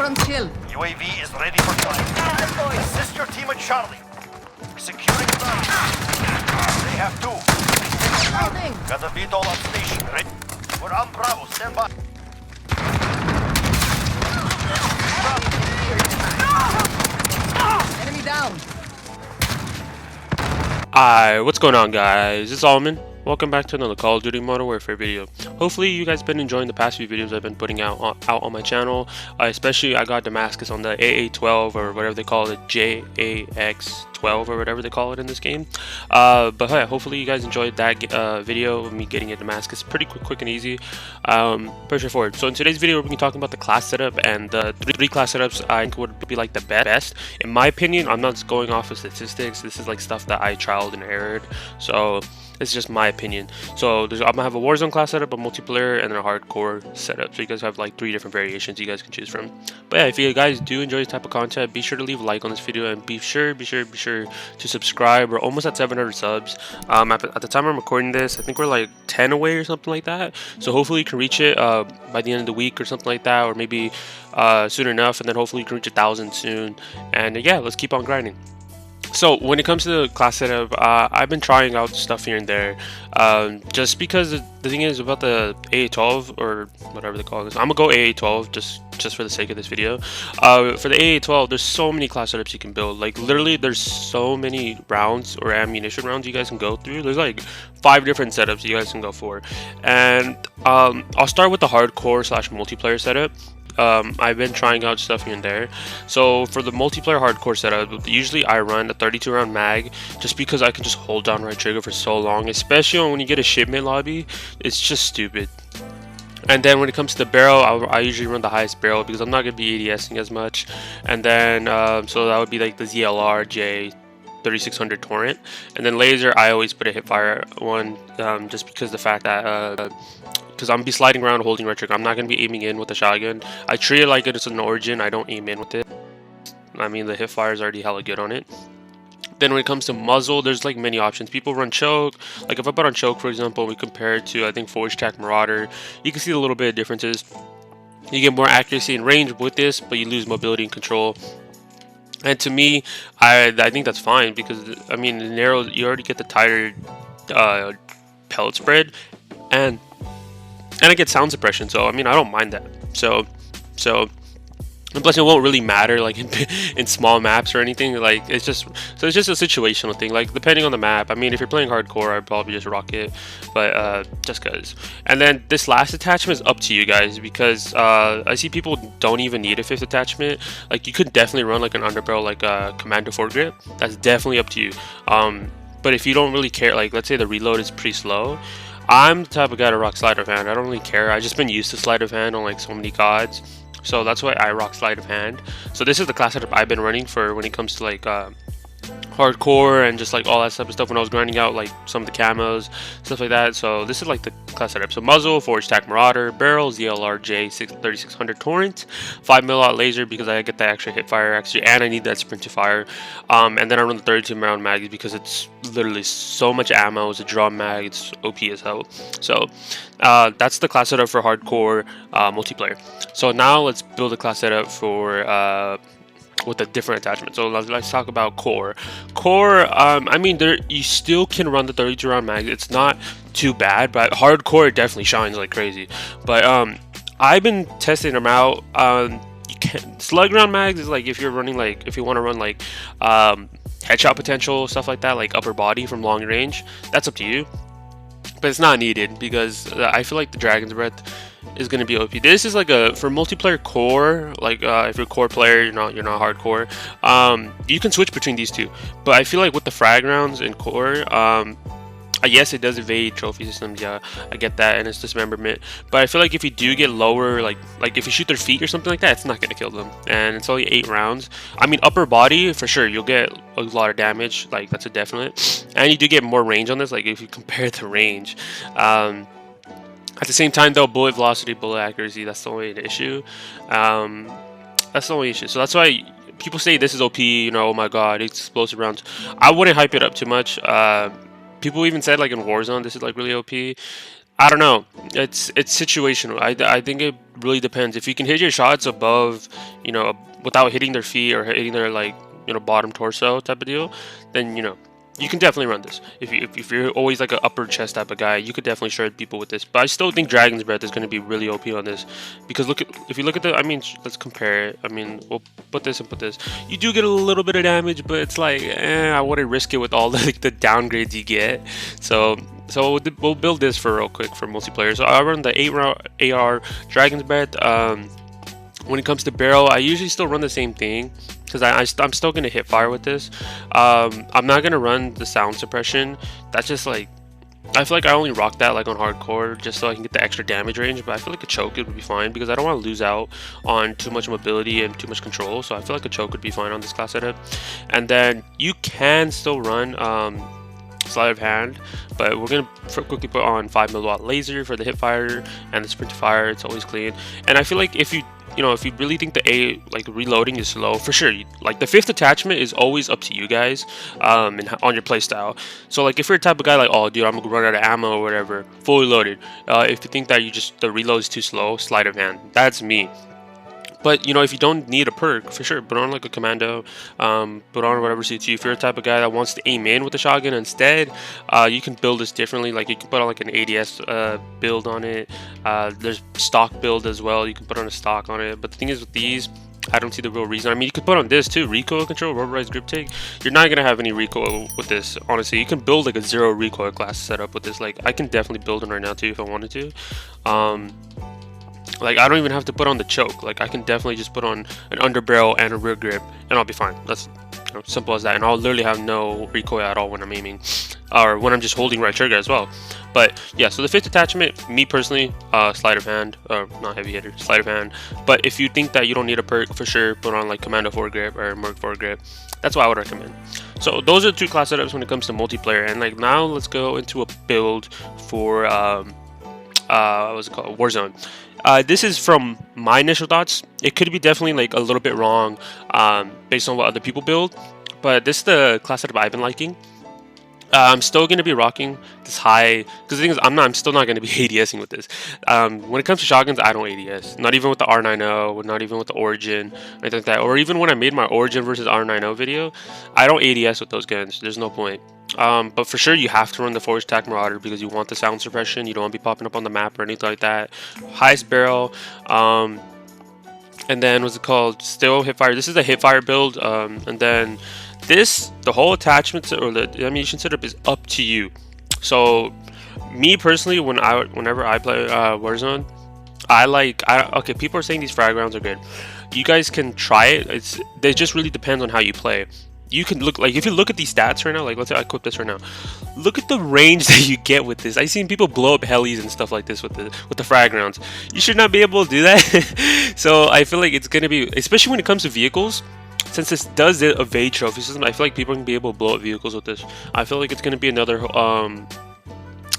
on kill. UAV is ready for flight. Assist your team at Charlie. Securing ground. They have two. Holding. Got a VTOL on station. Ready. We're on Bravo. Stand by. Enemy down. Hi, what's going on, guys? It's Almond. Welcome back to another Call of Duty Modern Warfare video. Hopefully you guys been enjoying the past few videos I've been putting out on my channel. Especially I got Damascus on the AA-12 or whatever they call it, JAK-12 or whatever they call it in this game. But hey, hopefully you guys enjoyed that video of me getting a Damascus. Pretty quick and easy. Pretty straightforward. So in today's video we're going to be talking about the class setup, and the three class setups I think would be like the best. In my opinion, I'm not just going off of statistics. This is like stuff that I trialed and errored. So it's just my opinion. So I'm gonna have a Warzone class setup, a multiplayer, and then a hardcore setup. So you guys have like 3 different variations you guys can choose from. But yeah, if you guys do enjoy this type of content, be sure to leave a like on this video, and be sure to subscribe. We're almost at 700 subs. At the time I'm recording this, I think we're like 10 away or something like that. So hopefully you can reach it by the end of the week or something like that, or maybe soon enough, and then hopefully you can reach 1,000 soon. And yeah, let's keep on grinding. So when it comes to the class setup, I've been trying out stuff here and there, just because the thing is about the AA-12 or whatever they call this. I'm gonna go AA-12 just for the sake of this video. For the AA-12, there's so many class setups you can build. Like literally, there's so many rounds or ammunition rounds you guys can go through. There's like 5 different setups you guys can go for, and I'll start with the hardcore / multiplayer setup. I've been trying out stuff here and there. So for the multiplayer hardcore setup, usually I run a 32 round mag, just because I can just hold down right trigger for so long, especially when you get a shipment lobby. It's just stupid. And then when it comes to the barrel, I usually run the highest barrel because I'm not going to be ADSing as much. And then so that would be like the ZLR J3600 torrent. And then laser, I always put a hipfire one, just because the fact that because I'm be sliding around holding right trigger. I'm not going to be aiming in with the shotgun. I treat it like it's an Origin. I don't aim in with it. I mean, the hip fire is already hella good on it. Then when it comes to muzzle, there's like many options. People run choke. Like if I put on choke, for example, we compare it to, I think, Forge Tac Marauder. You can see a little bit of differences. You get more accuracy and range with this, but you lose mobility and control. And to me, I think that's fine, because I mean, in narrow, you already get the tighter pellet spread, and I get sound suppression, so I mean I don't mind that. So and plus it won't really matter like in small maps or anything. Like it's just a situational thing. Like depending on the map. I mean, if you're playing hardcore, I'd probably just rock it, but just cause. And then this last attachment is up to you guys, because I see people don't even need a 5th attachment. Like you could definitely run like an underbarrel, like a Commando foregrip. That's definitely up to you. But if you don't really care, like let's say the reload is pretty slow, I'm the type of guy to rock sleight of hand. I don't really care. I just been used to sleight of hand on like so many gods, so that's why I rock sleight of hand. So this is the class setup I've been running for when it comes to like hardcore and just like all that type of stuff when I was grinding out like some of the camos, stuff like that. So this is like the class setup. So muzzle, Forge Tac Marauder, barrel, ZLR J3600 torrent, 5mm laser because I get that extra hip fire actually, and I need that sprint to fire. And then I run the 32 round mag because it's literally so much ammo. It's a drum mag. It's OP as hell. So that's the class setup for hardcore multiplayer. So now let's build a class setup for with a different attachment. So let's talk about core. I mean, you still can run the 32 round mag. It's not too bad, but hardcore definitely shines like crazy. But I've been testing them out. You can slug round mags is like if you're running, like if you want to run like headshot potential, stuff like that, like upper body from long range. That's up to you, but it's not needed because I feel like the Dragon's Breath is going to be OP. This is like a for multiplayer core, like if you're a core player, you're not hardcore, you can switch between these two. But I feel like with the frag rounds in core, yes, it does evade trophy systems, yeah, I get that, and it's dismemberment, but I feel like if you do get lower, like if you shoot their feet or something like that, it's not going to kill them, and it's only 8 rounds. I mean, upper body for sure, you'll get a lot of damage, like that's a definite, and you do get more range on this, like if you compare the range. At the same time though, bullet velocity, bullet accuracy, that's the only issue. That's the only issue. So that's why people say this is OP, you know, oh my god, it's explosive rounds. I wouldn't hype it up too much. People even said like in Warzone this is like really OP. I don't know. It's situational. I think it really depends. If you can hit your shots above, you know, without hitting their feet or hitting their, like, you know, bottom torso type of deal, then, you know, you can definitely run this. If you're always like an upper chest type of guy, you could definitely shred people with this. But I still think Dragon's Breath is going to be really OP on this, because if you look at the, I mean, let's compare it. I mean, we'll put this and put this. You do get a little bit of damage, but it's like, I wouldn't risk it with all the, like, the downgrades you get. So we'll build this for real quick for multiplayer. So I run the 8-round AR Dragon's Breath. When it comes to barrel, I usually still run the same thing, because I'm still going to hit fire with this. I'm not going to run the sound suppression. That's just like, I feel like I only rock that like on hardcore just so I can get the extra damage range, but I feel like a choke would be fine because I don't want to lose out on too much mobility and too much control. So I feel like a choke would be fine on this class setup. And then you can still run sleight of hand, but we're gonna quickly put on 5 milliwatt laser for the hip fire and the sprint to fire. It's always clean. And I feel like if you really think the reloading is slow, for sure, like the 5th attachment is always up to you guys and on your playstyle. So like if you're a type of guy like, oh dude, I'm gonna run out of ammo or whatever, fully loaded, if you think that the reload is too slow, sleight of hand. That's me. But, you know, if you don't need a perk, for sure, put on like a commando, put on whatever suits you. If you're a type of guy that wants to aim in with the shotgun instead, you can build this differently. Like, you can put on like an ADS build on it. There's stock build as well. You can put on a stock on it. But the thing is with these, I don't see the real reason. I mean, you could put on this too, recoil control, rubberized grip take. You're not going to have any recoil with this, honestly. You can build like a 0 recoil class setup with this. Like, I can definitely build it right now too if I wanted to. Like, I don't even have to put on the choke. Like, I can definitely just put on an under barrel and a rear grip, and I'll be fine. That's, you know, simple as that. And I'll literally have no recoil at all when I'm aiming, or when I'm just holding right trigger as well. But yeah, so the 5th attachment, me personally, sleight of hand, or not heavy hitter, sleight of hand. But if you think that you don't need a perk, for sure, put on like Commando foregrip or Merc foregrip. That's what I would recommend. So those are 2 class setups when it comes to multiplayer. And like now, let's go into a build for what's it called, Warzone. This is from my initial thoughts. It could be definitely like a little bit wrong based on what other people build, but this is the class setup I've been liking. I'm still going to be rocking this high, because the thing is, I'm still not going to be ADSing with this. When it comes to shotguns, I don't ADS. Not even with the R90, not even with the Origin, or anything like that. Or even when I made my Origin versus R90 video, I don't ADS with those guns. There's no point. But for sure, you have to run the Forged Attack Marauder because you want the sound suppression. You don't want to be popping up on the map or anything like that. Highest barrel. And then what's it called? Still hipfire. This is a hipfire build. And then the whole attachment or the ammunition setup is up to you. So me personally, whenever I play Warzone, okay, people are saying these frag rounds are good. You guys can try it. It just really depends on how you play. You can look, like, if you look at these stats right now, like, let's say I equip this right now, look at the range that you get with this. I've seen people blow up helis and stuff like this with the frag rounds. You should not be able to do that. So I feel like it's gonna be, especially when it comes to vehicles, since this does evade trophy system, I feel like people are gonna be able to blow up vehicles with this. I feel like it's gonna be another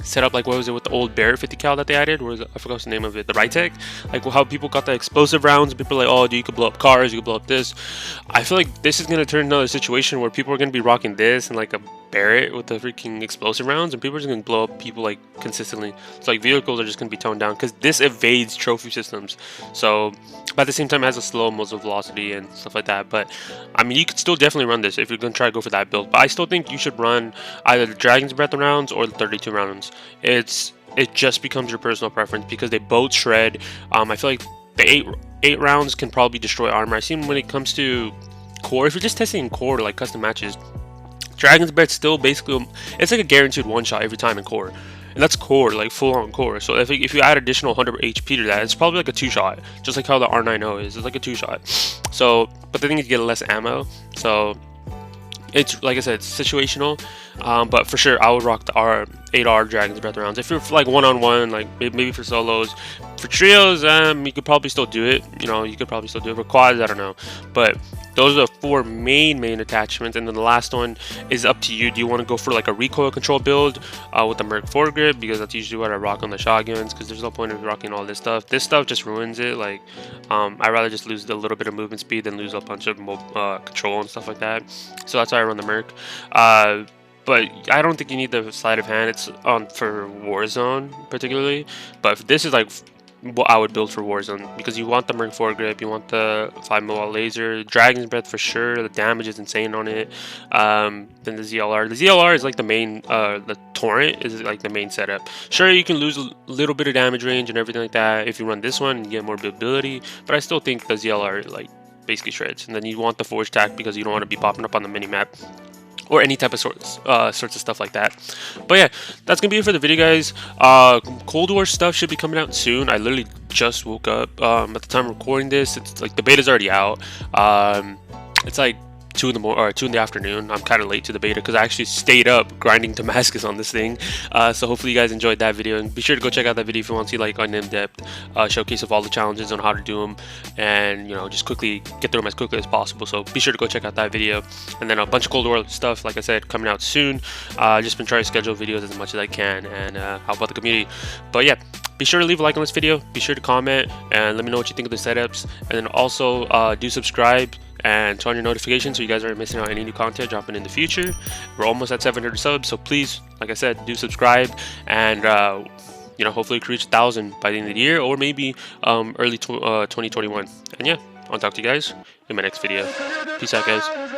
setup like, what was it with the old Barrett 50 cal that they added? I forgot what's the name of it. The Rytec, like how people got the explosive rounds. People are like, oh, dude, you could blow up cars, you could blow up this. I feel like this is gonna turn another situation where people are gonna be rocking this and like a Barrett with the freaking explosive rounds, and people are just gonna blow up people like consistently. It's like vehicles are just gonna be toned down because this evades trophy systems. So, but at the same time, it has a slow muzzle velocity and stuff like that. But I mean, you could still definitely run this if you're gonna try to go for that build. But I still think you should run either the Dragon's Breath rounds or the 32 rounds. It just becomes your personal preference because they both shred. I feel like the 8 rounds can probably destroy armor. I've seen when it comes to core, if you're just testing core like custom matches, Dragon's Breath still basically, it's like a guaranteed one shot every time in core. And that's core, like full on core. So if you add additional 100 HP to that, it's probably like a 2-shot, just like how the R90 is. It's like a 2-shot. So, but the thing is, you get less ammo. So it's, like I said, it's situational. But for sure, I would rock the 8R Dragon's Breath rounds. If you're like one-on-one, like maybe for solos, for trios, you could probably still do it. You know, you could probably still do it. For quads, I don't know. But those are the 4 main attachments, and then the last one is up to you. Do you want to go for like a recoil control build with the Merc foregrip, because that's usually what I rock on the shotguns, because there's no point in rocking all this stuff. This stuff just ruins it. Like, I'd rather just lose a little bit of movement speed than lose a bunch of control and stuff like that. So that's why I run the Merc. But I don't think you need the sleight of hand. It's on for Warzone particularly. But this is like what I would build for Warzone, because you want the Merc foregrip, you want the 5mm laser, Dragon's Breath for sure. The damage is insane on it. Then the ZLR. The ZLR is like the main. The torrent is like the main setup. Sure, you can lose a little bit of damage range and everything like that if you run this one and get more buildability, but I still think the ZLR like basically shreds. And then you want the Forge Tack because you don't want to be popping up on the mini map or any type of sorts of stuff like that. But yeah, that's gonna be it for the video, guys. Cold War stuff should be coming out soon. I literally just woke up at the time of recording this. It's like the beta's already out. It's like 2 in the afternoon. I'm kind of late to the beta because I actually stayed up grinding Damascus on this thing. So hopefully you guys enjoyed that video, and be sure to go check out that video if you want to see like an in-depth showcase of all the challenges on how to do them, and just quickly get through them as quickly as possible. So be sure to go check out that video. And then a bunch of Cold War stuff, like I said, coming out soon. Just been trying to schedule videos as much as I can and help out the community. But yeah, be sure to leave a like on this video, be sure to comment and let me know what you think of the setups, and then also do subscribe and turn on your notifications so you guys aren't missing out on any new content dropping in the future. We're almost at 700 subs, so please, like I said, do subscribe, and hopefully we can reach 1,000 by the end of the year, or maybe early 2021. And yeah, I'll talk to you guys in my next video. Peace out, guys.